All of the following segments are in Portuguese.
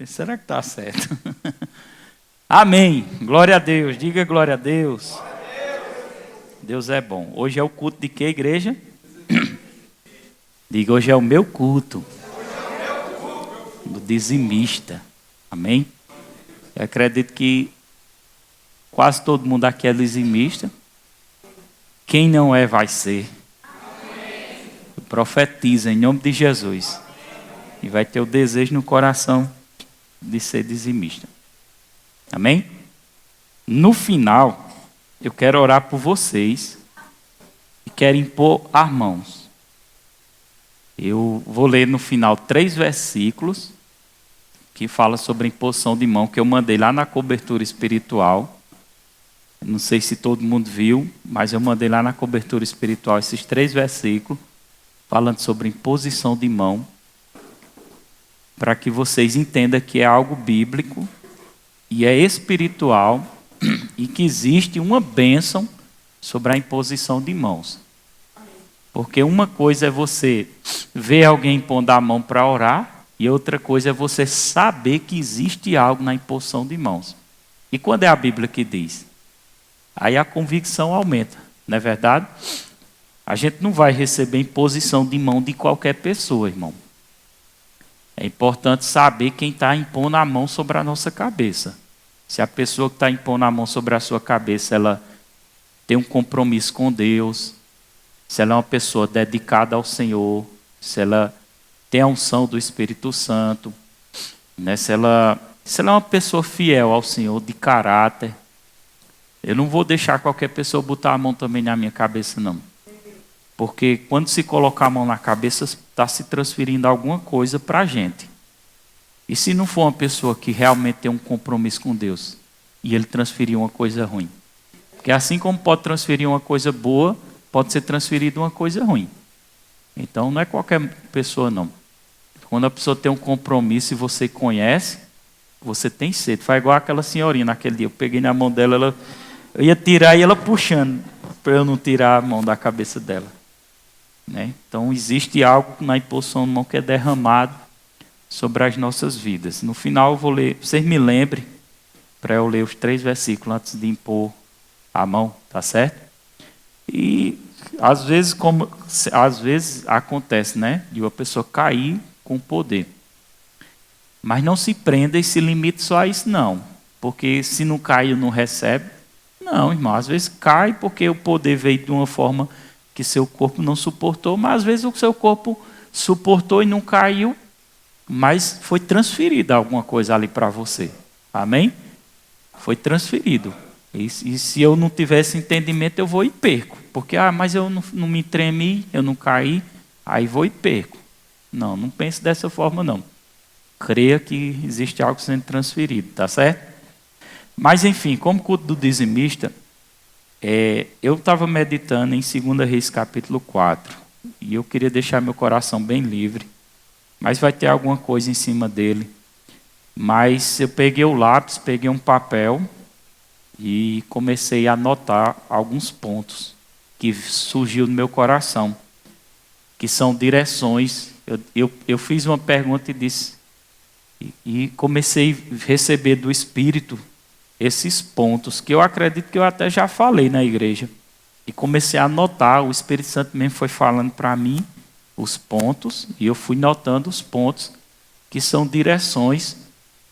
Será que está certo? Amém. Glória a Deus. Diga glória a Deus. Glória a Deus. Deus é bom. Hoje é o culto de que, igreja? Diga, hoje é o meu culto. Do dizimista. Amém? Eu acredito que quase todo mundo aqui é dizimista. Quem não é, vai ser. Eu profetizo em nome de Jesus. E vai ter o desejo no coração de ser dizimista. Amém? No final, eu quero orar por vocês que querem impor as mãos. Eu vou ler no final 3 versículos que fala sobre a imposição de mão, que eu mandei lá na cobertura espiritual. Não sei se todo mundo viu, mas eu mandei lá na cobertura espiritual esses 3 versículos falando sobre imposição de mão, para que vocês entendam que é algo bíblico e é espiritual e que existe uma bênção sobre a imposição de mãos. Porque uma coisa é você ver alguém impondo a mão para orar e outra coisa é você saber que existe algo na imposição de mãos. E quando é a Bíblia que diz? Aí a convicção aumenta, não é verdade? A gente não vai receber imposição de mão de qualquer pessoa, irmão. É importante saber quem está impondo a mão sobre a nossa cabeça. Se a pessoa que está impondo a mão sobre a sua cabeça, ela tem um compromisso com Deus, se ela é uma pessoa dedicada ao Senhor, se ela tem a unção do Espírito Santo, né? Se ela é uma pessoa fiel ao Senhor, de caráter, eu não vou deixar qualquer pessoa botar a mão também na minha cabeça, não. Porque quando se colocar a mão na cabeça, está se transferindo alguma coisa para a gente. E se não for uma pessoa que realmente tem um compromisso com Deus, e ele transferir uma coisa ruim? Porque assim como pode transferir uma coisa boa, pode ser transferido uma coisa ruim. Então não é qualquer pessoa, não. Quando a pessoa tem um compromisso e você conhece, você tem sede. Faz igual aquela senhorinha naquele dia. Eu peguei na mão dela, eu ia tirar e ela puxando, para eu não tirar a mão da cabeça dela. Né? Então existe algo na imposição de mão que é derramado sobre as nossas vidas. No final eu vou ler, vocês me lembrem, para eu ler os 3 versículos antes de impor a mão, tá certo? E às vezes acontece, né, de uma pessoa cair com poder. Mas não se prenda e se limite só a isso, não. Porque se não caiu, não recebe. Não, irmão, às vezes cai porque o poder veio de uma forma que seu corpo não suportou, mas às vezes o seu corpo suportou e não caiu, mas foi transferida alguma coisa ali para você. Amém? Foi transferido. E se eu não tivesse entendimento, eu vou e perco. Porque, mas eu não me tremi, eu não caí, aí vou e perco. Não pense dessa forma, não. Creia que existe algo sendo transferido, tá certo? Mas, enfim, como culto do dizimista, eu estava meditando em 2 Reis capítulo 4. E eu queria deixar meu coração bem livre. Mas vai ter alguma coisa em cima dele. Mas eu peguei o lápis, peguei um papel e comecei a anotar alguns pontos que surgiu no meu coração, que são direções. Eu fiz uma pergunta e disse, e comecei a receber do Espírito esses pontos, que eu acredito que eu até já falei na igreja. E comecei a anotar, o Espírito Santo mesmo foi falando para mim os pontos, e eu fui notando os pontos que são direções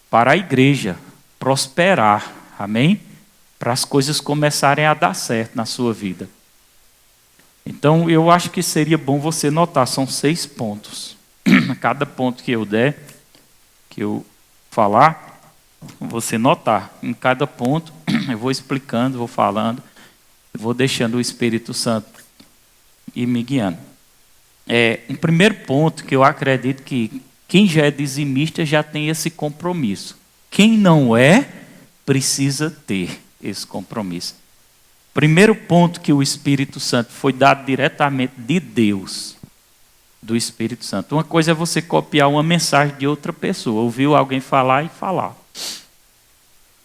para a igreja prosperar, amém? Para as coisas começarem a dar certo na sua vida. Então, eu acho que seria bom você notar, são 6 pontos. Cada ponto que eu der, que eu falar, você notar. Em cada ponto, eu vou explicando, vou falando, vou deixando o Espírito Santo ir me guiando. Um primeiro ponto que eu acredito que quem já é dizimista já tem esse compromisso. Quem não é, precisa ter esse compromisso. Primeiro ponto que o Espírito Santo foi dado diretamente de Deus, do Espírito Santo. Uma coisa é você copiar uma mensagem de outra pessoa, ouviu alguém falar e falar.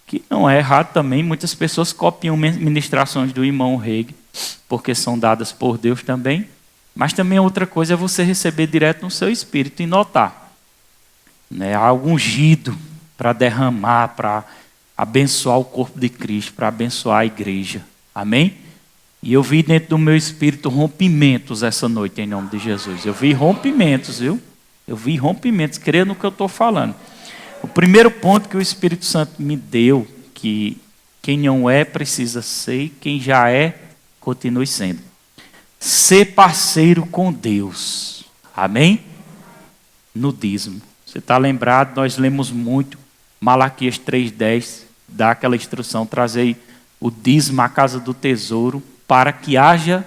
Que não é errado também, muitas pessoas copiam ministrações do irmão Reig, porque são dadas por Deus também. Mas também outra coisa é você receber direto no seu espírito e notar. né? Algo ungido para derramar, para abençoar o corpo de Cristo, para abençoar a igreja. Amém? E eu vi dentro do meu espírito rompimentos essa noite, em nome de Jesus. Eu vi rompimentos, viu? Eu vi rompimentos, creia no que eu estou falando. O primeiro ponto que o Espírito Santo me deu, que quem não é precisa ser, e quem já é, continue sendo. Ser parceiro com Deus. Amém? No dízimo. Você está lembrado, nós lemos muito, Malaquias 3,10, dá aquela instrução, trazer o dízimo à casa do tesouro, para que haja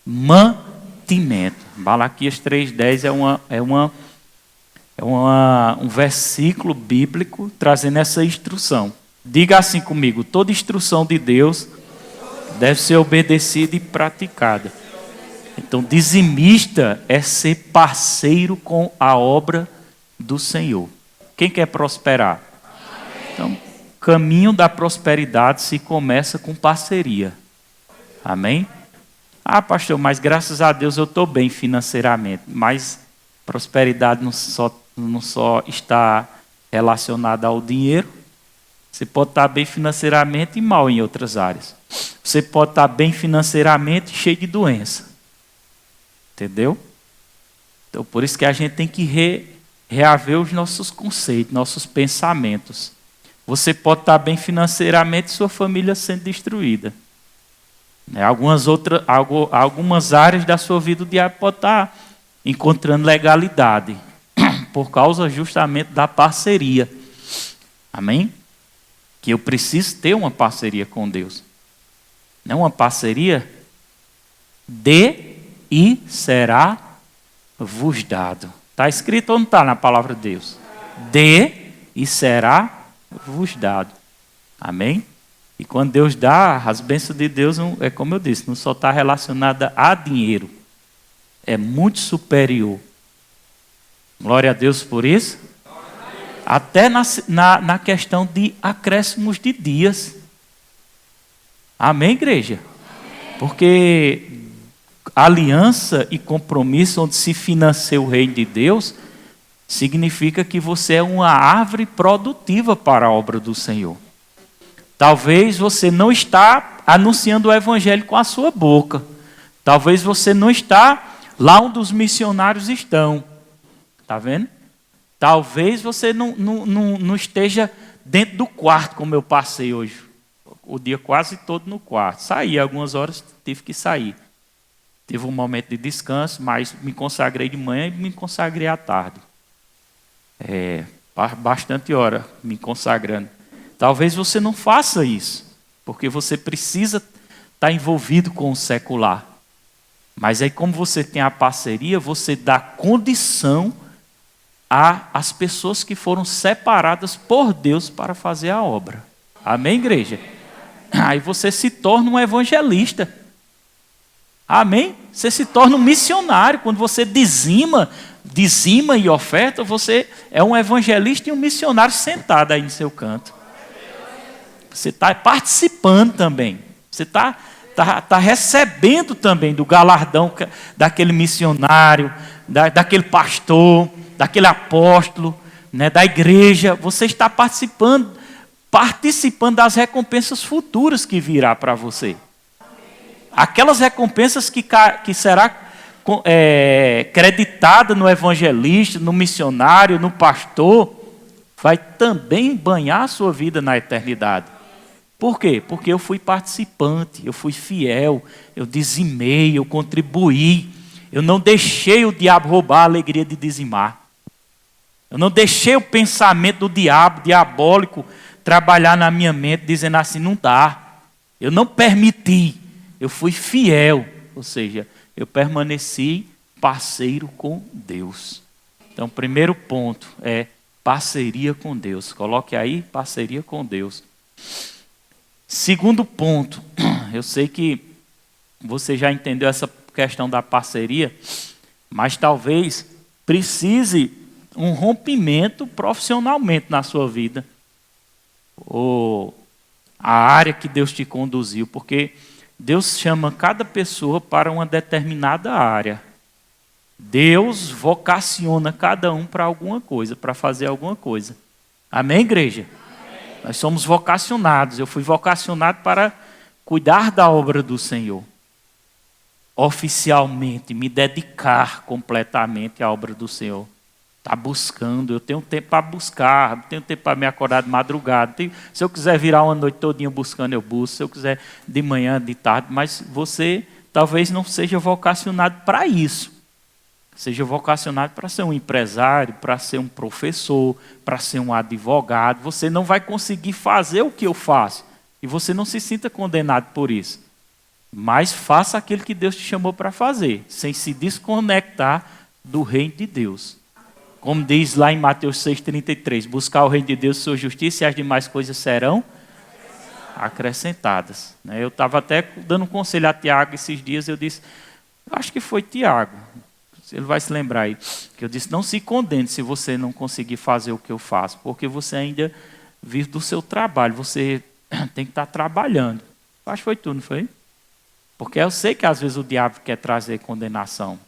mantimento. Malaquias 3,10 um versículo bíblico trazendo essa instrução. Diga assim comigo: toda instrução de Deus deve ser obedecida e praticada. Então, dizimista é ser parceiro com a obra do Senhor. Quem quer prosperar? Então, o caminho da prosperidade se começa com parceria. Amém? Ah, pastor, mas graças a Deus eu estou bem financeiramente. Mas prosperidade não só está relacionada ao dinheiro. Você pode estar bem financeiramente e mal em outras áreas. Você pode estar bem financeiramente e cheio de doença. Entendeu? Então, por isso que a gente tem que reaver os nossos conceitos, nossos pensamentos. Você pode estar bem financeiramente e sua família sendo destruída. Algumas áreas da sua vida o diabo pode estar encontrando legalidade por causa justamente da parceria. Amém? Que eu preciso ter uma parceria com Deus. Não uma parceria? Dê e será vos dado. Está escrito ou não está na palavra de Deus? Dê e será vos dado. Amém? E quando Deus dá, as bênçãos de Deus, é como eu disse, não só está relacionada a dinheiro. É muito superior. Glória a Deus por isso. Até na questão de acréscimos de dias. Amém, igreja? Porque aliança e compromisso onde se financia o reino de Deus significa que você é uma árvore produtiva para a obra do Senhor. Talvez você não está anunciando o evangelho com a sua boca. Talvez você não está lá onde os missionários estão. Está vendo? Talvez você não esteja dentro do quarto, como eu passei hoje. O dia quase todo no quarto. Saí algumas horas, tive que sair. Tive um momento de descanso, mas me consagrei de manhã e me consagrei à tarde. Bastante hora me consagrando. Talvez você não faça isso, porque você precisa estar envolvido com o secular. Mas aí, como você tem a parceria, você dá condição às pessoas que foram separadas por Deus para fazer a obra. Amém, igreja? Aí você se torna um evangelista. Amém? Você se torna um missionário. Quando você dizima e oferta, você é um evangelista e um missionário sentado aí no seu canto. Você está participando também. Você está recebendo também do galardão daquele missionário, daquele pastor, daquele apóstolo, né, da igreja. Você está participando das recompensas futuras que virá para você. Aquelas recompensas que será creditada no evangelista, no missionário, no pastor, vai também banhar a sua vida na eternidade. Por quê? Porque eu fui participante, eu fui fiel, eu dizimei, eu contribuí, eu não deixei o diabo roubar a alegria de dizimar. Eu não deixei o pensamento do diabólico, trabalhar na minha mente, dizendo assim, não dá. Eu não permiti, eu fui fiel, ou seja, eu permaneci parceiro com Deus. Então, o primeiro ponto é parceria com Deus. Coloque aí, parceria com Deus. Segundo ponto, eu sei que você já entendeu essa questão da parceria, mas talvez precise um rompimento profissionalmente na sua vida, ou a área que Deus te conduziu, porque Deus chama cada pessoa para uma determinada área. Deus vocaciona cada um para alguma coisa, para fazer alguma coisa. Amém, igreja? Amém. Nós somos vocacionados. Eu fui vocacionado para cuidar da obra do Senhor. Oficialmente, me dedicar completamente à obra do Senhor. Está buscando, eu tenho tempo para buscar, tenho tempo para me acordar de madrugada. Se eu quiser virar uma noite todinha buscando, eu busco. Se eu quiser de manhã, de tarde. Mas você talvez não seja vocacionado para isso. Seja vocacionado para ser um empresário, para ser um professor, para ser um advogado. Você não vai conseguir fazer o que eu faço. E você não se sinta condenado por isso. Mas faça aquilo que Deus te chamou para fazer, sem se desconectar do reino de Deus. Como diz lá em Mateus 6,33, buscar o reino de Deus, sua justiça, e as demais coisas serão acrescentadas. Eu estava até dando um conselho a Tiago esses dias, eu disse, acho que foi Tiago, ele vai se lembrar aí, que eu disse, não se condene se você não conseguir fazer o que eu faço, porque você ainda vive do seu trabalho, você tem que estar trabalhando. Acho que foi tu, não foi? Porque eu sei que às vezes o diabo quer trazer condenação,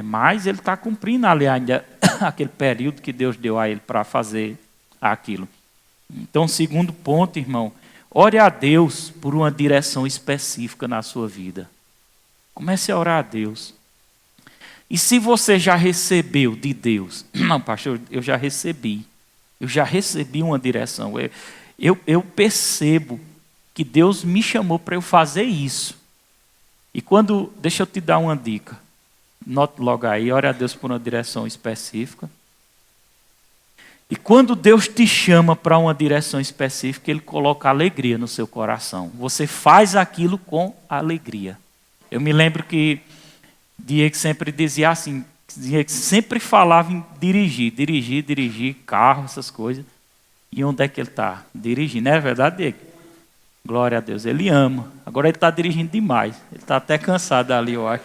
mas ele está cumprindo ali ainda aquele período que Deus deu a ele para fazer aquilo. Então, segundo ponto, irmão, ore a Deus por uma direção específica na sua vida. Comece a orar a Deus. E se você já recebeu de Deus, não, pastor, eu já recebi uma direção. Eu percebo que Deus me chamou para eu fazer isso. E deixa eu te dar uma dica. Note logo aí, ore a Deus por uma direção específica. E quando Deus te chama para uma direção específica, Ele coloca alegria no seu coração. Você faz aquilo com alegria. Eu me lembro que Diego sempre dizia assim, Diego sempre falava em dirigir, carro, essas coisas. E onde é que ele está? Dirigindo, não é verdade, Diego? Glória a Deus, ele ama. Agora ele está dirigindo demais. Ele está até cansado ali, eu acho.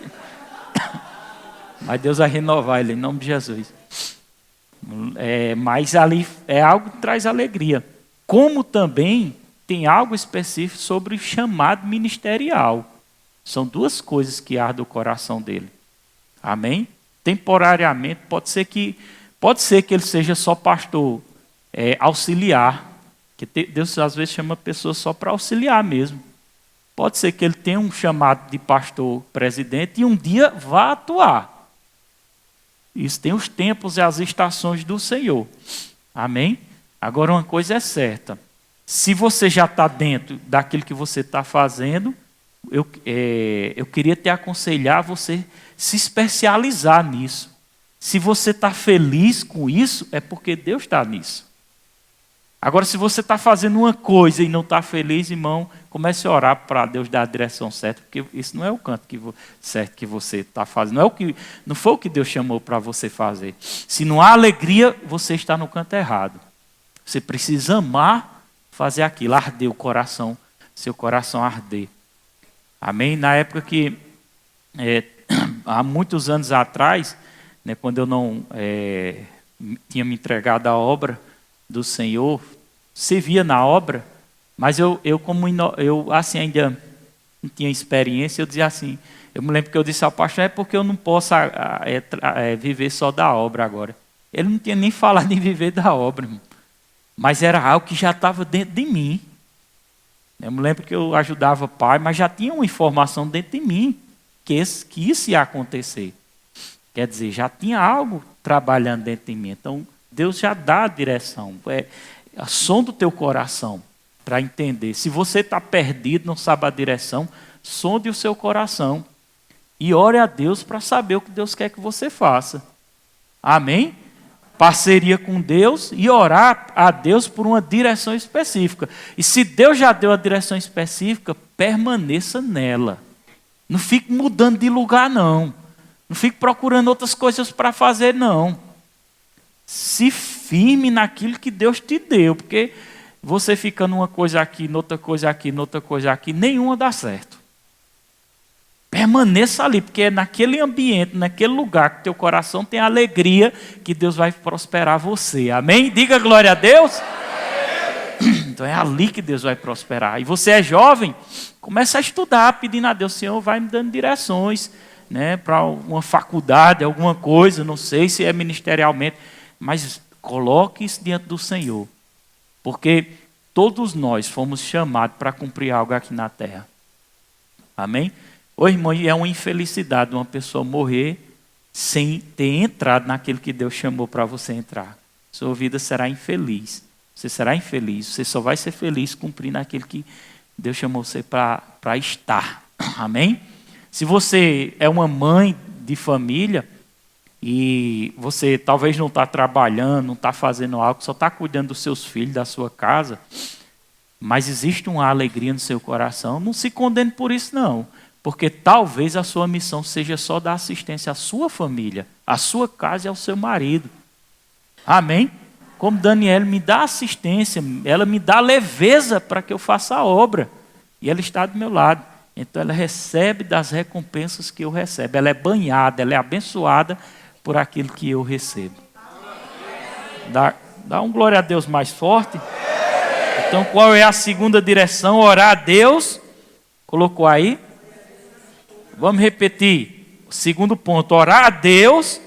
Mas Deus vai renovar ele, em nome de Jesus. Mas ali é algo que traz alegria. Como também tem algo específico sobre o chamado ministerial. São duas coisas que ardem o coração dele. Amém? Temporariamente, pode ser que ele seja só pastor auxiliar. Que Deus às vezes chama pessoas só para auxiliar mesmo. Pode ser que ele tenha um chamado de pastor presidente e um dia vá atuar. Isso tem os tempos e as estações do Senhor. Amém? Agora uma coisa é certa. Se você já está dentro daquilo que você está fazendo, eu queria te aconselhar a você se especializar nisso. Se você está feliz com isso, é porque Deus está nisso. Agora, se você está fazendo uma coisa e não está feliz, irmão, comece a orar para Deus dar a direção certa, porque isso não é o canto certo que você está fazendo. Não foi o que Deus chamou para você fazer. Se não há alegria, você está no canto errado. Você precisa amar fazer aquilo, arder o coração, seu coração arder. Amém? Na época que, há muitos anos atrás, quando eu não tinha me entregado à obra do Senhor, servia na obra, mas eu assim ainda não tinha experiência, eu dizia assim, eu me lembro que eu disse ao pastor, porque eu não posso viver só da obra agora. Ele não tinha nem falado em viver da obra, irmão. Mas era algo que já estava dentro de mim. Eu me lembro que eu ajudava o pai, mas já tinha uma informação dentro de mim que isso ia acontecer. Quer dizer, já tinha algo trabalhando dentro de mim. Então, Deus já dá a direção. É a som do teu coração para entender. Se você está perdido, não sabe a direção, sonde o seu coração. E ore a Deus para saber o que Deus quer que você faça. Amém? Parceria com Deus e orar a Deus por uma direção específica. E se Deus já deu a direção específica, permaneça nela. Não fique mudando de lugar, não. Não fique procurando outras coisas para fazer, não. Se firme naquilo que Deus te deu, porque você fica numa coisa aqui, noutra coisa aqui, noutra coisa aqui, nenhuma dá certo. Permaneça ali, porque é naquele ambiente, naquele lugar que teu coração tem alegria, que Deus vai prosperar você. Amém? Diga glória a Deus. Então é ali que Deus vai prosperar. E você é jovem, começa a estudar, pedindo a Deus, Senhor, vai me dando direções. né, para uma faculdade, alguma coisa, não sei se é ministerialmente, mas coloque isso diante do Senhor. Porque todos nós fomos chamados para cumprir algo aqui na terra. Amém? Ô irmão, é uma infelicidade uma pessoa morrer sem ter entrado naquilo que Deus chamou para você entrar. Sua vida será infeliz. Você será infeliz. Você só vai ser feliz cumprindo aquilo que Deus chamou você para estar. Amém? Se você é uma mãe de família e você talvez não está trabalhando, não está fazendo algo, só está cuidando dos seus filhos, da sua casa, mas existe uma alegria no seu coração, não se condene por isso não, porque talvez a sua missão seja só dar assistência à sua família, à sua casa e ao seu marido. Amém? Como Daniela me dá assistência, ela me dá leveza para que eu faça a obra, e ela está do meu lado. Então ela recebe das recompensas que eu recebo. Ela é banhada, ela é abençoada por aquilo que eu recebo. Dá um glória a Deus mais forte. Então qual é a segunda direção? Orar a Deus. Colocou aí? Vamos repetir. O segundo ponto, orar a Deus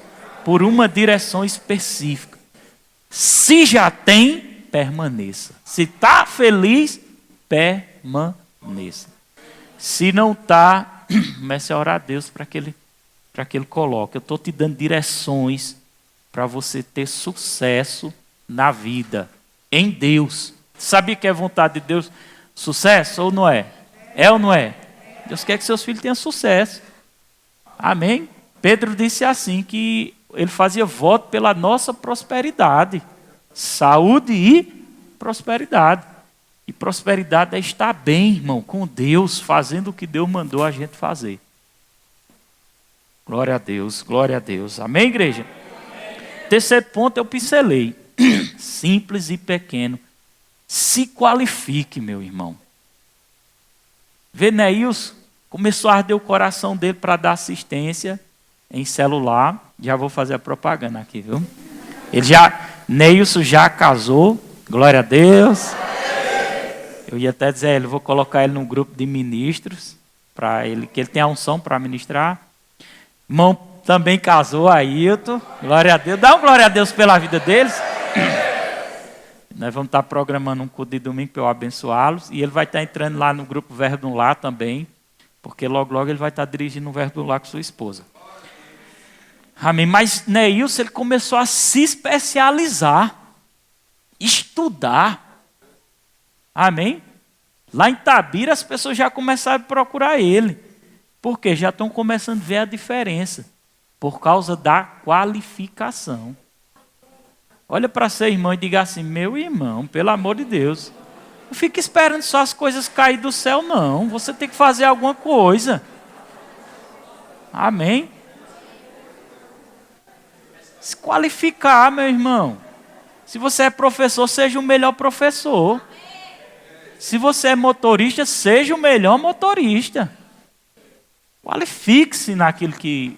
por uma direção específica. Se já tem, permaneça. Se está feliz, permaneça. Se não está, comece a orar a Deus para que Ele coloque. Eu estou te dando direções para você ter sucesso na vida, em Deus. Sabia que é vontade de Deus sucesso ou não é? É ou não é? Deus quer que seus filhos tenham sucesso. Amém? Pedro disse assim, que ele fazia voto pela nossa prosperidade. Saúde e prosperidade. E prosperidade é estar bem, irmão, com Deus, fazendo o que Deus mandou a gente fazer. Glória a Deus, glória a Deus. Amém, igreja? Amém. Terceiro ponto eu pincelei. Simples e pequeno. Se qualifique, meu irmão. Vê, Neilson começou a arder o coração dele para dar assistência em celular. Já vou fazer a propaganda aqui, viu? Neilson já casou, glória a Deus. Eu ia até dizer, eu vou colocar ele num grupo de ministros, para ele, que ele tem a unção para ministrar. Irmão também casou, Ailton, glória a Deus. Dá um glória a Deus pela vida deles. Nós vamos estar programando um culto de domingo para eu abençoá-los. E ele vai estar entrando lá no grupo Verbo do Lar também, porque logo, logo ele vai estar dirigindo o Verbo do Lar com sua esposa. Amém. Mas Neilson, ele começou a se especializar, estudar. Amém? Lá em Tabira as pessoas já começaram a procurar ele. Por quê? Já estão começando a ver a diferença. Por causa da qualificação. Olha para seu irmão e diga assim, meu irmão, pelo amor de Deus, não fique esperando só as coisas cair do céu, não. Você tem que fazer alguma coisa. Amém? Se qualificar, meu irmão. Se você é professor, seja o melhor professor. Se você é motorista, seja o melhor motorista. Qualifique-se naquilo que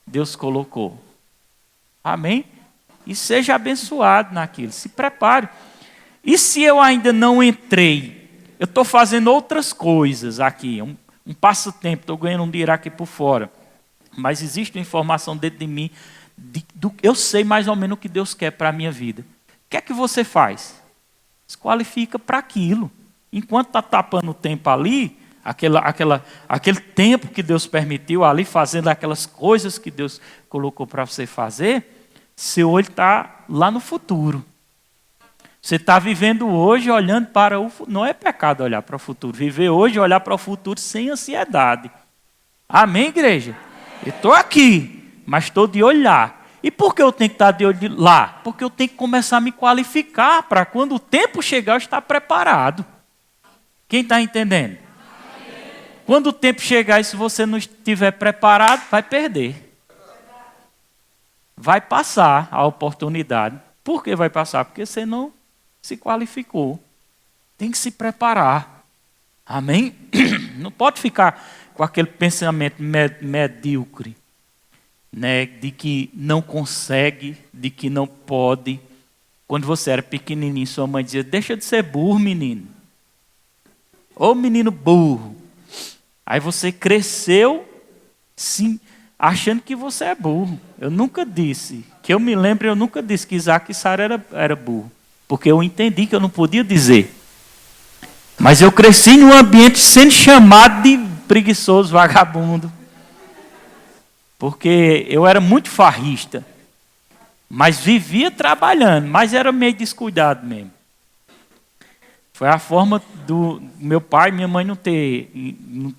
Deus colocou. Amém? E seja abençoado naquilo. Se prepare. E se eu ainda não entrei, eu estou fazendo outras coisas aqui, um passatempo, estou ganhando um dinheiro aqui por fora. Mas existe uma informação dentro de mim, eu sei mais ou menos o que Deus quer para a minha vida. O que é que você faz? Se qualifica para aquilo. Enquanto está tapando o tempo ali, aquele tempo que Deus permitiu ali, fazendo aquelas coisas que Deus colocou para você fazer, seu olho está lá no futuro. Você está vivendo hoje olhando para o futuro. Não é pecado olhar para o futuro. Viver hoje e olhar para o futuro sem ansiedade. Amém, igreja? Eu estou aqui, mas estou de olho lá. E por que eu tenho que estar de olho lá? Porque eu tenho que começar a me qualificar para quando o tempo chegar eu estar preparado. Quem está entendendo? Quando o tempo chegar e se você não estiver preparado, vai perder. Vai passar a oportunidade. Por que vai passar? Porque você não se qualificou. Tem que se preparar. Amém? Não pode ficar com aquele pensamento medíocre, né? De que não consegue, de que não pode. Quando você era pequenininho, sua mãe dizia, deixa de ser burro, menino. Ô menino burro. Aí você cresceu, sim, achando que você é burro. Eu nunca disse, que eu me lembro, eu nunca disse que Isaac e Sara era burro. Porque eu entendi que eu não podia dizer. Mas eu cresci num ambiente sendo chamado de preguiçoso, vagabundo. Porque eu era muito farrista. Mas vivia trabalhando, mas era meio descuidado mesmo. Foi a forma do meu pai e minha mãe não ter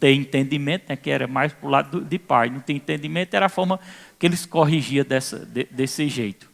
entendimento, né, que era mais para o lado de pai. Não ter entendimento era a forma que eles corrigiam desse jeito.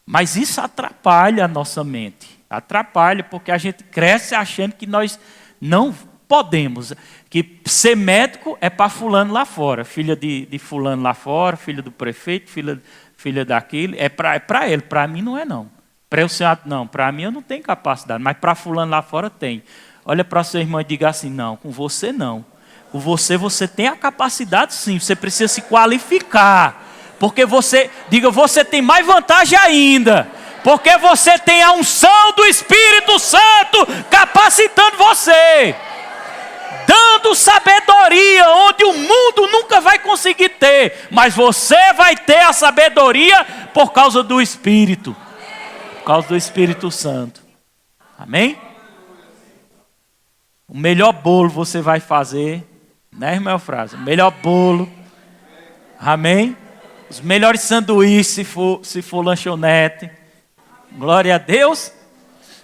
Mas isso atrapalha a nossa mente. Atrapalha porque a gente cresce achando que nós não podemos. Que ser médico é para fulano lá fora. Filha de fulano lá fora, filha do prefeito, filha daquele. É para ele, para mim não é não. Para eu ser, não, para mim eu não tenho capacidade, mas para fulano lá fora tem. Olha para sua irmã e diga assim, não, com você não. Com você tem a capacidade sim, você precisa se qualificar. Porque você tem mais vantagem ainda. Porque você tem a unção do Espírito Santo capacitando você. Dando sabedoria onde o mundo nunca vai conseguir ter. Mas você vai ter a sabedoria por causa do Espírito. Por causa do Espírito Santo. Amém? O melhor bolo você vai fazer. Né, irmã Eufrásio? O melhor bolo. Amém? Os melhores sanduíches, se for lanchonete. Glória a Deus.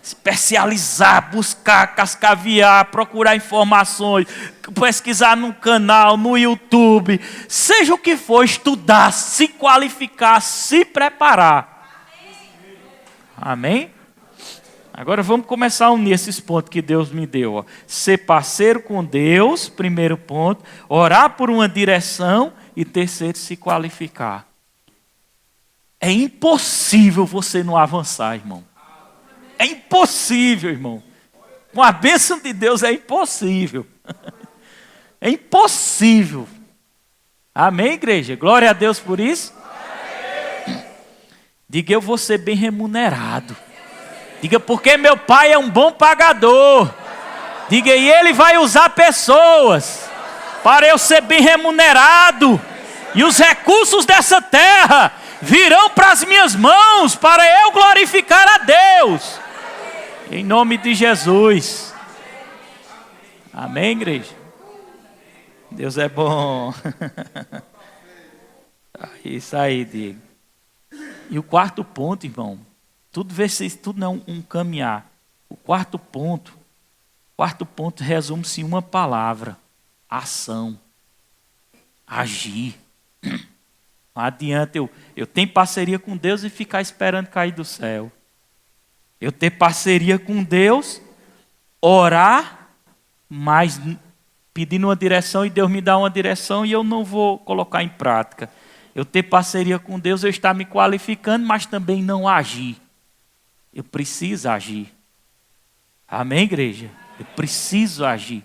Especializar, buscar, cascaviar, procurar informações, pesquisar no canal, no YouTube. Seja o que for, estudar, se qualificar, se preparar. Amém? Agora vamos começar a unir esses pontos que Deus me deu. Ó. Ser parceiro com Deus, primeiro ponto. Orar por uma direção e terceiro, se qualificar. É impossível você não avançar, irmão. É impossível, irmão. Com a bênção de Deus é impossível. É impossível. Amém, igreja? Glória a Deus por isso. Diga, eu vou ser bem remunerado. Diga, porque meu pai é um bom pagador. Diga, e ele vai usar pessoas para eu ser bem remunerado. E os recursos dessa terra virão para as minhas mãos para eu glorificar a Deus. Em nome de Jesus. Amém, igreja? Deus é bom. Isso aí, Diego. E o quarto ponto, irmão, tudo não é um caminhar. O quarto ponto resume-se em uma palavra: ação, agir. Não adianta eu ter parceria com Deus e ficar esperando cair do céu. Eu ter parceria com Deus, orar, mas pedindo uma direção e Deus me dá uma direção e eu não vou colocar em prática. Eu ter parceria com Deus, eu estar me qualificando, mas também não agir. Eu preciso agir. Amém, igreja? Eu preciso agir.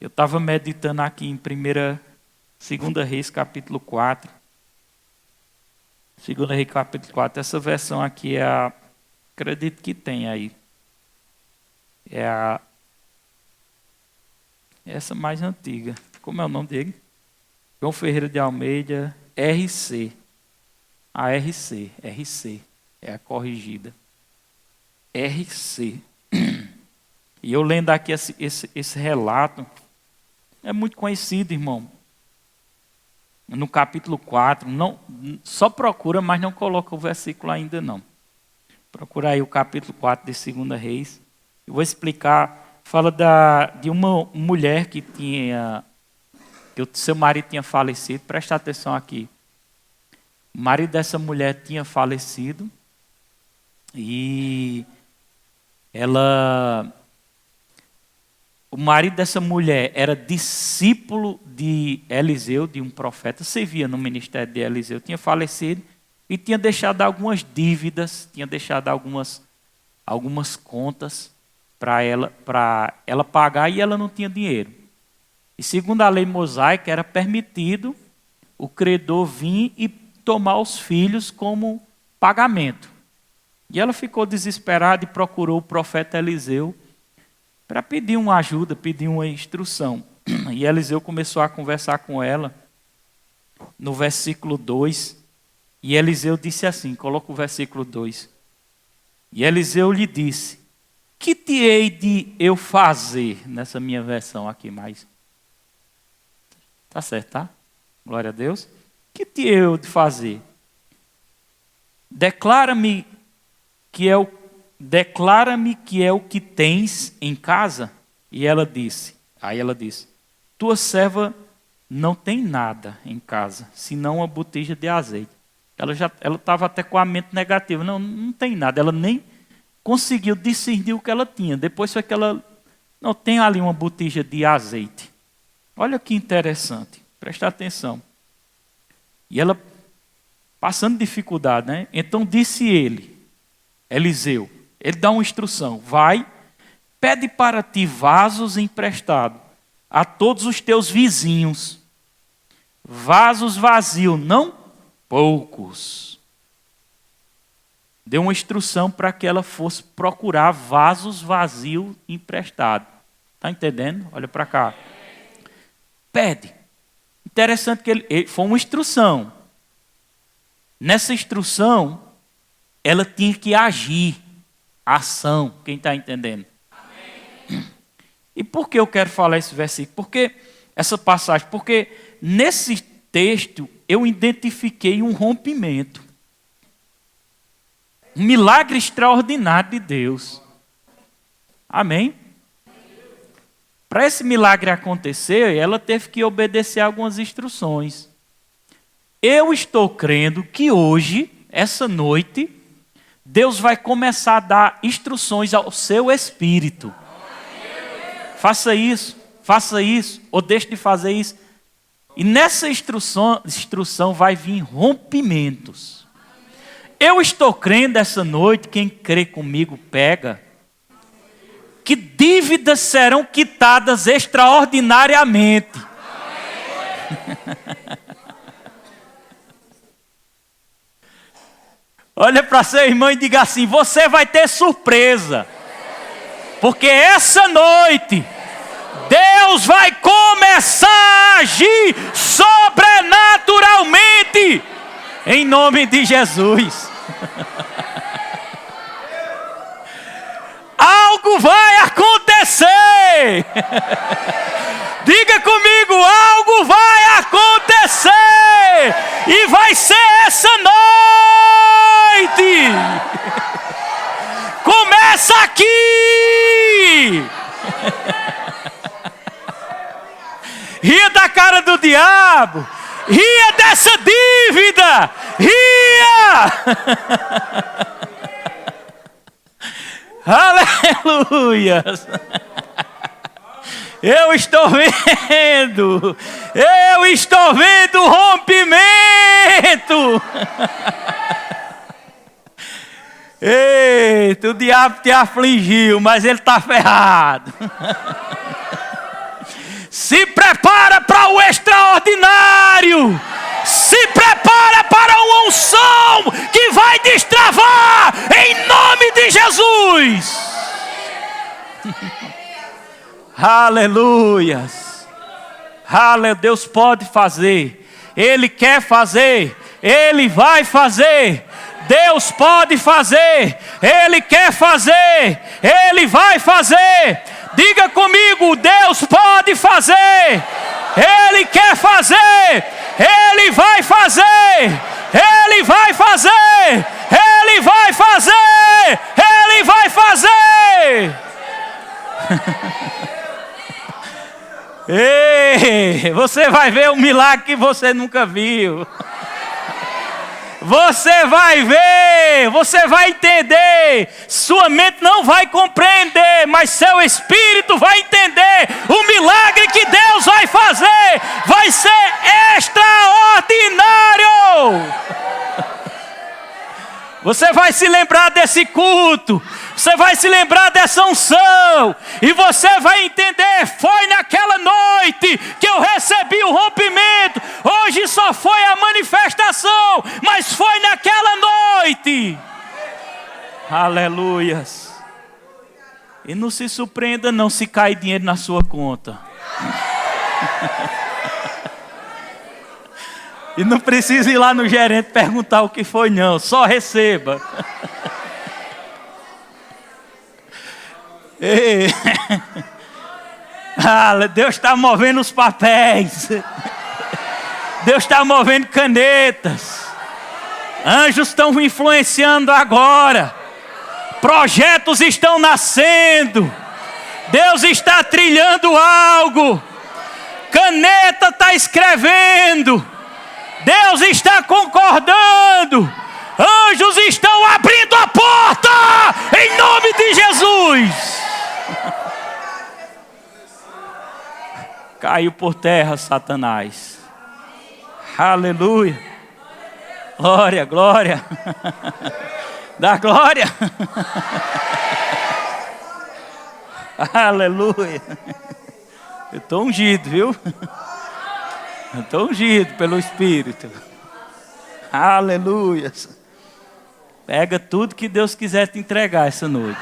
Eu estava meditando aqui em 2 Reis, capítulo 4. 2 Reis, capítulo 4. Essa versão aqui é a... Acredito que tem aí. É essa mais antiga. Como é o nome dele? João Ferreira de Almeida, RC. A RC. É a corrigida. RC. E eu lendo aqui esse relato, é muito conhecido, irmão. No capítulo 4, não, só procura, mas não coloca o versículo ainda não. Procura aí o capítulo 4 de 2 Reis. Eu vou explicar, fala de uma mulher que o seu marido tinha falecido. Presta atenção aqui. O marido dessa mulher tinha falecido e o marido dessa mulher era discípulo de Eliseu, de um profeta, servia no ministério de Eliseu, tinha falecido e tinha deixado algumas dívidas, tinha deixado algumas contas para ela pagar e ela não tinha dinheiro. E segundo a lei mosaica, era permitido o credor vir e tomar os filhos como pagamento. E ela ficou desesperada e procurou o profeta Eliseu para pedir uma ajuda, pedir uma instrução. E Eliseu começou a conversar com ela. no versículo 2. E Eliseu disse assim, coloca o versículo 2. E Eliseu lhe disse: que te hei de eu fazer? Nessa minha versão aqui mais. Tá certo, tá? Glória a Deus. Que te hei eu de fazer? Declara-me que é o que tens em casa. E ela disse, tua serva não tem nada em casa, senão uma botija de azeite. Ela estava até com a mente negativa. Não tem nada. Ela nem conseguiu discernir o que ela tinha. Depois foi que ela... Não, tem ali uma botija de azeite. Olha que interessante. Presta atenção. E ela, passando dificuldade, né? Então disse ele, Eliseu, ele dá uma instrução. Vai, pede para ti vasos emprestados a todos os teus vizinhos. Vasos vazios, não poucos. Deu uma instrução para que ela fosse procurar vasos vazios emprestados. Está entendendo? Olha para cá. Pede. Interessante que ele foi uma instrução. Nessa instrução, ela tinha que agir. Ação. Quem está entendendo? Amém. E por que eu quero falar esse versículo? Porque essa passagem, porque nesse texto eu identifiquei um rompimento. Um milagre extraordinário de Deus. Amém? Para esse milagre acontecer, ela teve que obedecer algumas instruções. Eu estou crendo que hoje, essa noite, Deus vai começar a dar instruções ao seu espírito. Faça isso, ou deixe de fazer isso. E nessa instrução vai vir rompimentos. Eu estou crendo essa noite, quem crê comigo pega, que dívidas serão quitadas extraordinariamente. Olha para seu irmão e diga assim: você vai ter surpresa. Porque essa noite, Deus vai começar a agir sobrenaturalmente. Em nome de Jesus. Algo vai acontecer. Diga comigo, algo vai acontecer. E vai ser essa noite. Começa aqui. Ria da cara do diabo. Ria dessa dívida. Ria. Aleluia. Eu estou vendo o rompimento. Eita, o diabo te afligiu, mas ele está ferrado. Se prepara para o extraordinário. Se prepara para uma unção que vai destravar em nome de Jesus. Aleluias. Aleluia. Deus pode fazer. Ele quer fazer. Ele vai fazer. Deus pode fazer. Ele quer fazer. Ele vai fazer. Diga comigo, Deus pode fazer. Ele quer fazer. Ele vai fazer. Ele vai fazer. Ele vai fazer. Ele vai fazer. Ei, você vai ver um milagre que você nunca viu. Você vai ver, você vai entender. Sua mente não vai compreender, mas seu espírito vai entender. O milagre que Deus vai fazer vai ser extraordinário. Você vai se lembrar desse culto. Você vai se lembrar dessa unção. E você vai entender. Foi naquela noite que eu recebi o rompimento. Hoje só foi a manifestação. Mas foi naquela noite. Aleluias. E não se surpreenda não se cai dinheiro na sua conta. E não precisa ir lá no gerente perguntar o que foi, não. Só receba. Ei. Deus está movendo os papéis. Deus está movendo canetas. Anjos estão influenciando agora. Projetos estão nascendo. Deus está trilhando algo. Caneta está escrevendo. Deus está concordando. Anjos estão abrindo a porta. Em nome de Jesus. Caiu por terra, Satanás. Aleluia. Glória, glória. Dá glória. Aleluia. Eu estou ungido, viu? Eu estou ungido pelo Espírito. Aleluia. Pega tudo que Deus quiser te entregar essa noite.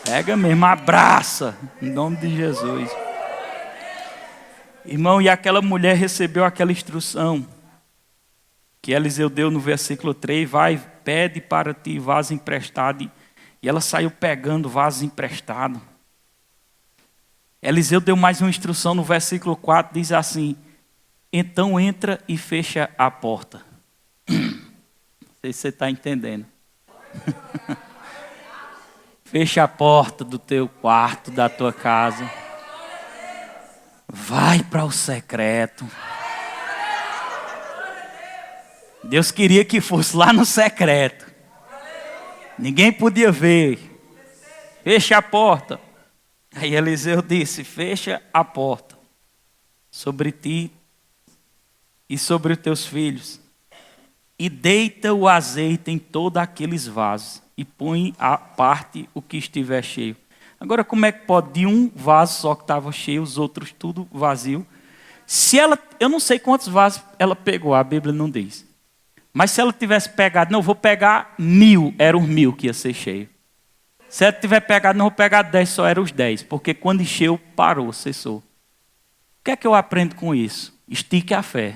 Pega mesmo, abraça. Em nome de Jesus. Irmão, e aquela mulher recebeu aquela instrução que Eliseu deu no versículo 3. Vai, pede para ti vaso emprestado. E ela saiu pegando vaso emprestado. Eliseu deu mais uma instrução no versículo 4. Diz assim: então entra e fecha a porta. Não sei se você está entendendo. Fecha a porta do teu quarto, da tua casa. Vai para o secreto. Deus queria que fosse lá no secreto. Ninguém podia ver. Fecha a porta. Aí Eliseu disse: fecha a porta sobre ti e sobre os teus filhos. E deita o azeite em todos aqueles vasos. E põe à parte o que estiver cheio. Agora, como é que pode de um vaso só que estava cheio, os outros tudo vazio? Se ela, eu não sei quantos vasos ela pegou, a Bíblia não diz. Mas se ela tivesse pegado, não, vou pegar 1000, era os 1000 que ia ser cheio. Se ela tiver pegado, não, vou pegar 10, só eram os 10. Porque quando encheu, parou, cessou. O que é que eu aprendo com isso? Estique a fé.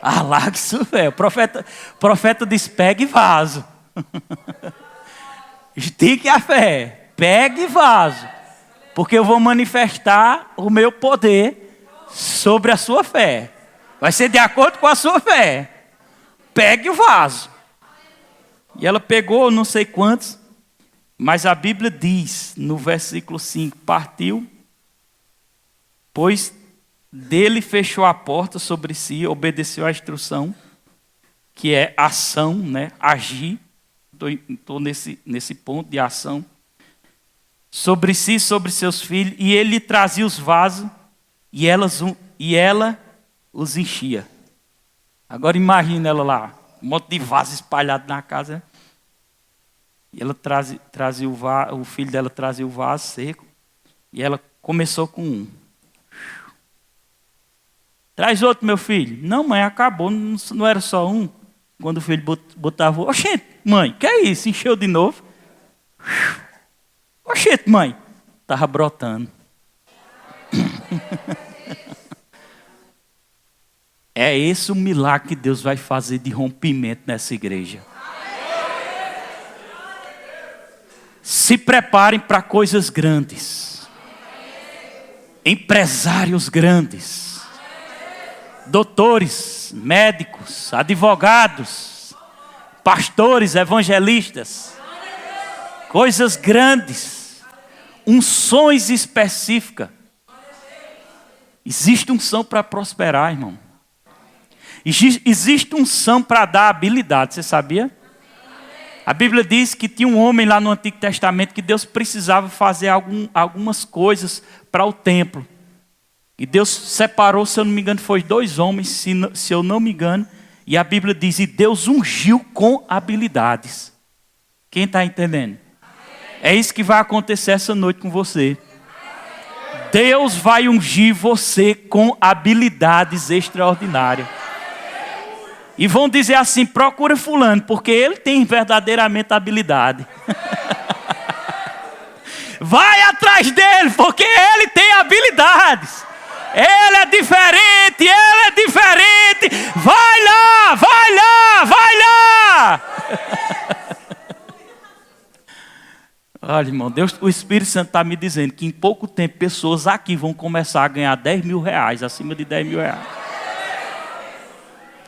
Largue sua fé. O profeta diz: pegue vaso. Estique a fé. Pegue vaso. Porque eu vou manifestar o meu poder sobre a sua fé. Vai ser de acordo com a sua fé. Pegue o vaso. E ela pegou não sei quantos. Mas a Bíblia diz no versículo 5. Partiu, pois dele fechou a porta sobre si, obedeceu à instrução, que é ação, né? Agir. Estou nesse ponto de ação. Sobre si, sobre seus filhos. E ele trazia os vasos e ela os enchia. Agora imagina ela lá, um monte de vaso espalhado na casa. E ela trazia o filho dela trazia o vaso seco. E ela começou com um. Traz outro, meu filho. Não, mãe, acabou, não era só um. Quando o filho botava, oxente, mãe, que é isso? Encheu de novo. Oxente, mãe, estava brotando. É esse o milagre que Deus vai fazer de rompimento nessa igreja. Se preparem para coisas grandes. Empresários grandes. Doutores, médicos, advogados, pastores, evangelistas. Coisas grandes. Unções específicas. Existe unção para prosperar, irmão. Existe unção para dar habilidade, você sabia? A Bíblia diz que tinha um homem lá no Antigo Testamento que Deus precisava fazer algumas coisas para o templo. E Deus separou, se eu não me engano, foi 2 homens, se eu não me engano. E a Bíblia diz, e Deus ungiu com habilidades. Quem está entendendo? É isso que vai acontecer essa noite com você. Deus vai ungir você com habilidades extraordinárias. E vão dizer assim, procura fulano, porque ele tem verdadeiramente habilidade. Vai atrás dele, porque ele tem habilidades. Ele é diferente, ele é diferente. Vai lá, vai lá, vai lá. Olha, irmão, Deus, o Espírito Santo está me dizendo que em pouco tempo pessoas aqui vão começar a ganhar 10 mil reais, acima de 10 mil reais.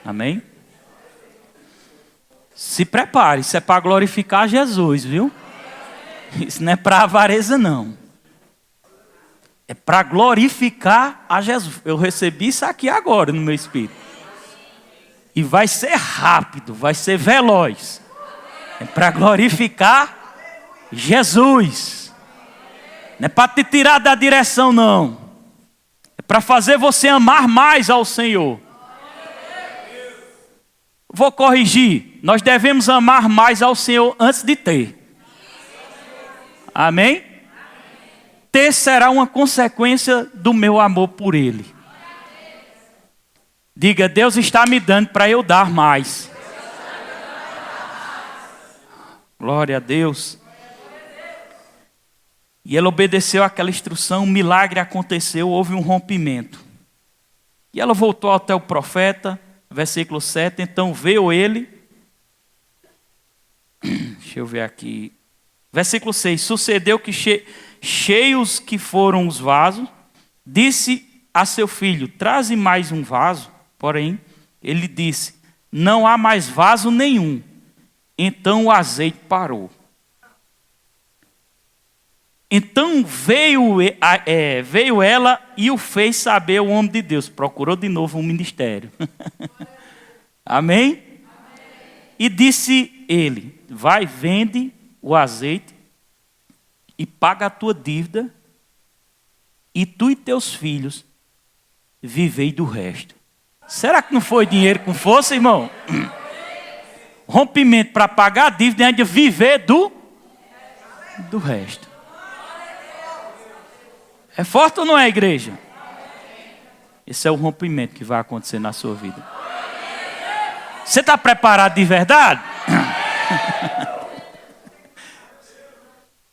Amém? Se prepare, isso é para glorificar Jesus, viu? Isso não é para avareza, não. É para glorificar a Jesus. Eu recebi isso aqui agora no meu espírito. E vai ser rápido, vai ser veloz. É para glorificar Jesus. Não é para te tirar da direção, não. É para fazer você amar mais ao Senhor. Vou corrigir. Nós devemos amar mais ao Senhor antes de ter. Amém? Ter será uma consequência do meu amor por Ele. Diga, Deus está me dando para eu dar mais. Glória a Deus. E ela obedeceu àquela instrução, um milagre aconteceu, houve um rompimento. E ela voltou até o profeta, versículo 7, então veio ele. Deixa eu ver aqui. Versículo 6, sucedeu que cheios que foram os vasos, disse a seu filho, traze mais um vaso. Porém, ele disse, não há mais vaso nenhum. Então o azeite parou. Então veio ela e o fez saber o homem de Deus. Procurou de novo um ministério. Amém? E disse ele, vai, vende o azeite e paga a tua dívida, e tu e teus filhos vivei do resto. Será que não foi dinheiro com força, irmão? Rompimento para pagar a dívida e ainda viver do resto. É forte ou não é, igreja? Esse é o rompimento que vai acontecer na sua vida. Você está preparado de verdade?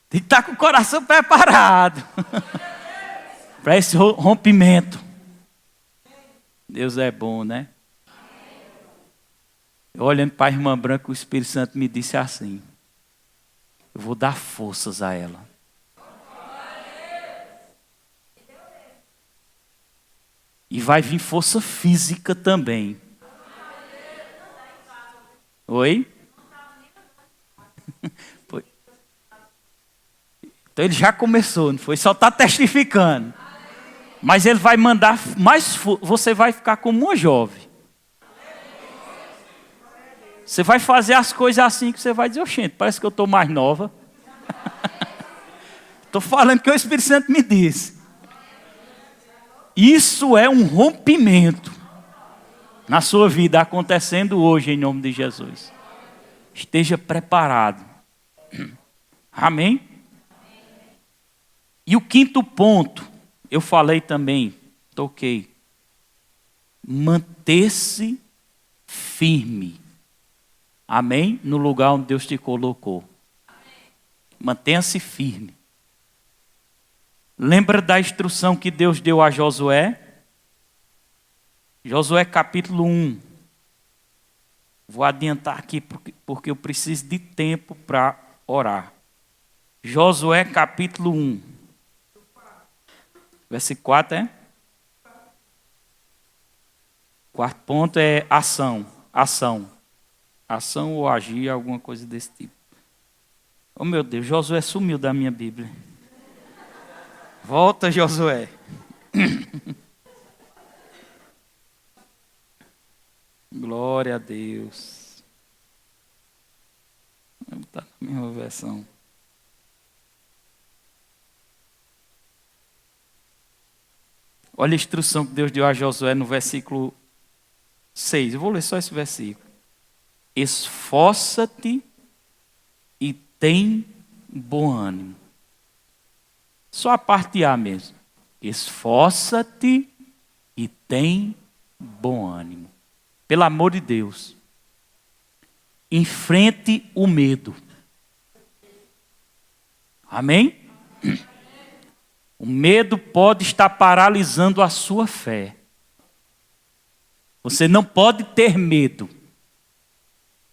Tem que estar com o coração preparado para esse rompimento. Deus é bom, né? Olhando para a irmã Branca, o Espírito Santo me disse assim: eu vou dar forças a ela. E vai vir força física também. Oi? Então ele já começou, não foi? Só está testificando. Mas ele vai mandar mais força. Você vai ficar como uma jovem. Você vai fazer as coisas assim que você vai dizer, oxente, parece que eu estou mais nova. Estou falando que o Espírito Santo me disse. Isso é um rompimento na sua vida acontecendo hoje em nome de Jesus. Esteja preparado. Amém? E o quinto ponto, eu falei também, toquei. Manter-se firme. Amém? No lugar onde Deus te colocou. Mantenha-se firme. Lembra da instrução que Deus deu a Josué? Josué capítulo 1. Vou adiantar aqui porque eu preciso de tempo para orar. Josué capítulo 1. Versículo 4 é? Quarto ponto é ação. Ação. Ação ou agir, alguma coisa desse tipo. Oh meu Deus, Josué sumiu da minha Bíblia. Volta, Josué. Glória a Deus. Está na mesma versão. Olha a instrução que Deus deu a Josué no versículo 6. Eu vou ler só esse versículo. Esforça-te e tem bom ânimo. Só a parte A mesmo. Esforça-te e tem bom ânimo. Pelo amor de Deus. Enfrente o medo. Amém? O medo pode estar paralisando a sua fé. Você não pode ter medo.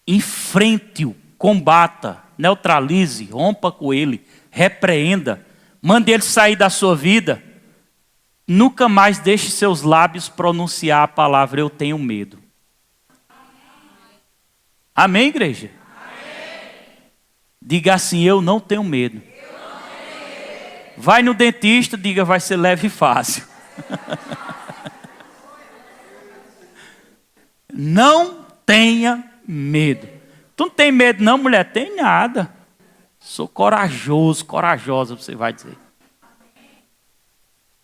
Enfrente-o, combata, neutralize, rompa com ele, repreenda, mande ele sair da sua vida. Nunca mais deixe seus lábios pronunciar a palavra eu tenho medo. Amém, igreja? Amém. Diga assim, eu não tenho medo. Vai no dentista, diga vai ser leve e fácil. Não tenha medo. Tu não tem medo não, mulher? Tem nada. Sou corajoso, corajosa, você vai dizer.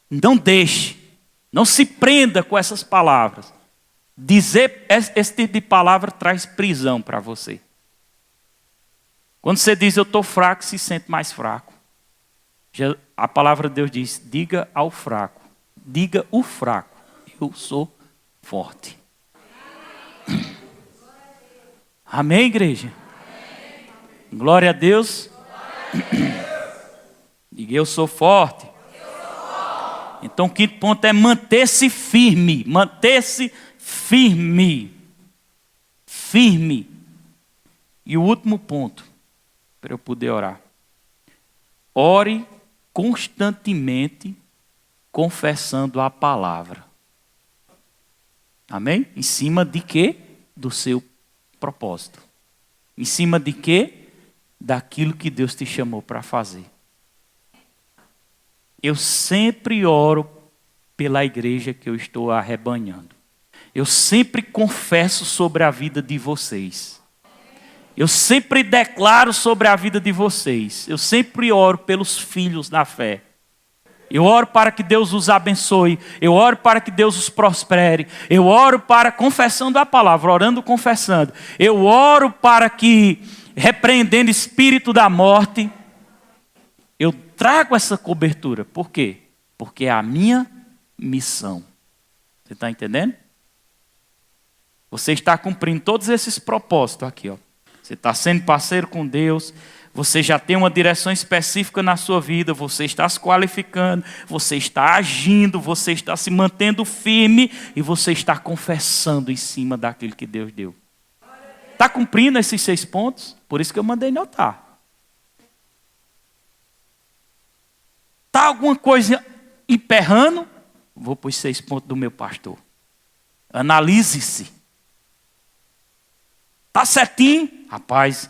Não deixe, não se prenda com essas palavras. Dizer esse tipo de palavra traz prisão para você. Quando você diz eu estou fraco, se sente mais fraco. A palavra de Deus diz, diga ao fraco, diga o fraco, eu sou forte. Amém, igreja? Amém. Glória a Deus. Diga, eu sou forte. Então o quinto ponto é manter-se firme. Manter-se firme. Firme. E o último ponto, para eu poder orar. Ore constantemente, confessando a palavra. Amém? Em cima de quê? Do seu propósito. Em cima de quê? Daquilo que Deus te chamou para fazer. Eu sempre oro pela igreja que eu estou arrebanhando. Eu sempre confesso sobre a vida de vocês. Eu sempre declaro sobre a vida de vocês. Eu sempre oro pelos filhos da fé. Eu oro para que Deus os abençoe. Eu oro para que Deus os prospere. Eu oro para, confessando a palavra, orando, confessando. Eu oro para que, repreendendo espírito da morte, eu trago essa cobertura. Por quê? Porque é a minha missão. Você está entendendo? Você está cumprindo todos esses propósitos aqui, ó. Você está sendo parceiro com Deus. Você já tem uma direção específica na sua vida. Você está se qualificando. Você está agindo. Você está se mantendo firme. E você está confessando em cima daquilo que Deus deu. Está cumprindo esses 6 pontos? Por isso que eu mandei notar. Está alguma coisa emperrando? Vou para os 6 pontos do meu pastor. Analise-se. Está certinho? Rapaz,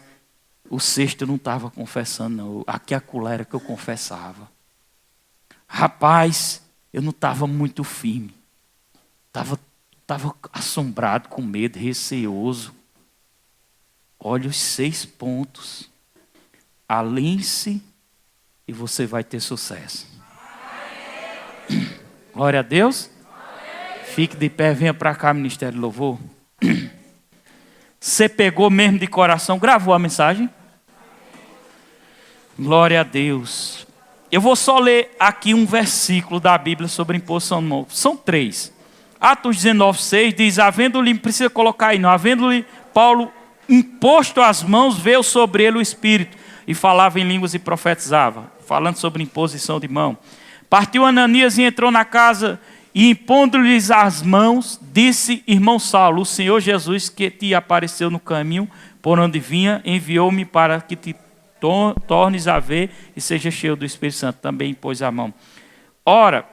o sexto eu não estava confessando, não. Aqui a colher era que eu confessava. Rapaz, eu não estava muito firme. Estava assombrado, com medo, receoso. Olha os 6 pontos. Alinhe-se e você vai ter sucesso. Glória a Deus. Fique de pé, venha para cá, Ministério de Louvor. Você pegou mesmo de coração, gravou a mensagem? Glória a Deus. Eu vou só ler aqui um versículo da Bíblia sobre imposição de mãos. São 3. Atos 19:6 diz, havendo-lhe, precisa colocar aí, não, havendo-lhe Paulo imposto as mãos, veio sobre ele o Espírito, e falava em línguas e profetizava, falando sobre imposição de mão. Partiu Ananias e entrou na casa, e impondo-lhes as mãos, disse, irmão Saulo, o Senhor Jesus que te apareceu no caminho, por onde vinha, enviou-me para que te tornes a ver e seja cheio do Espírito Santo. Também impôs a mão. Ora,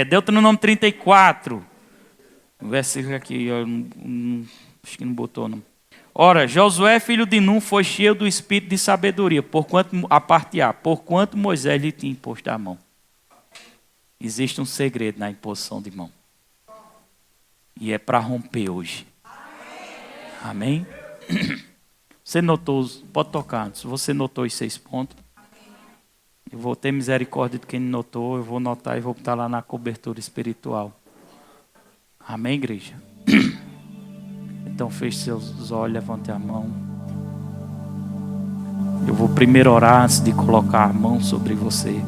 Deuteronômio 34, o versículo aqui, acho que não botou não. Ora, Josué, filho de Num, foi cheio do espírito de sabedoria, porquanto Moisés lhe tinha imposto a mão. Existe um segredo na imposição de mão. E é para romper hoje. Amém? Você notou, pode tocar, se você notou os 6 pontos, eu vou ter misericórdia de quem não notou, eu vou notar e vou botar lá na cobertura espiritual. Amém, igreja? Então feche seus olhos, levante a mão. Eu vou primeiro orar antes de colocar a mão sobre você.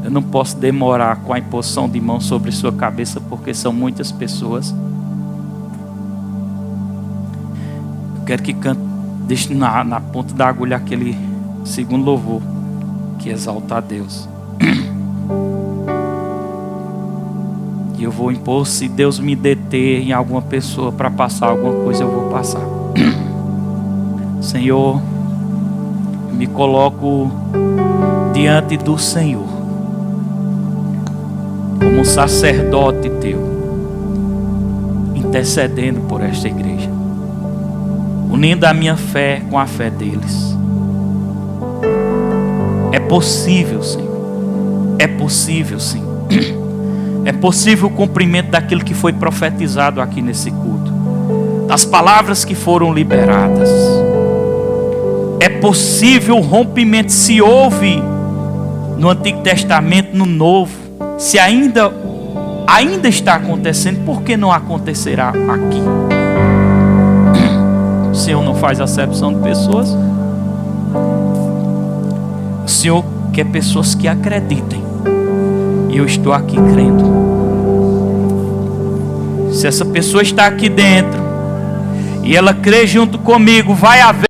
Eu não posso demorar com a imposição de mão sobre sua cabeça, porque são muitas pessoas. Eu quero que cante, deixe na ponta da agulha aquele segundo louvor, que exalta a Deus. E eu vou impor, se Deus me deter em alguma pessoa para passar alguma coisa, eu vou passar. Senhor, me coloco diante do Senhor, como um sacerdote teu, intercedendo por esta igreja, unindo a minha fé com a fé deles. É possível, Senhor. É possível, Senhor. É possível o cumprimento daquilo que foi profetizado aqui nesse culto, das palavras que foram liberadas. É possível o rompimento, se houve no Antigo Testamento, no Novo, se ainda está acontecendo, por que não acontecerá aqui? O Senhor não faz acepção de pessoas. O Senhor quer pessoas que acreditem. E eu estou aqui crendo. Se essa pessoa está aqui dentro e ela crê junto comigo, vai haver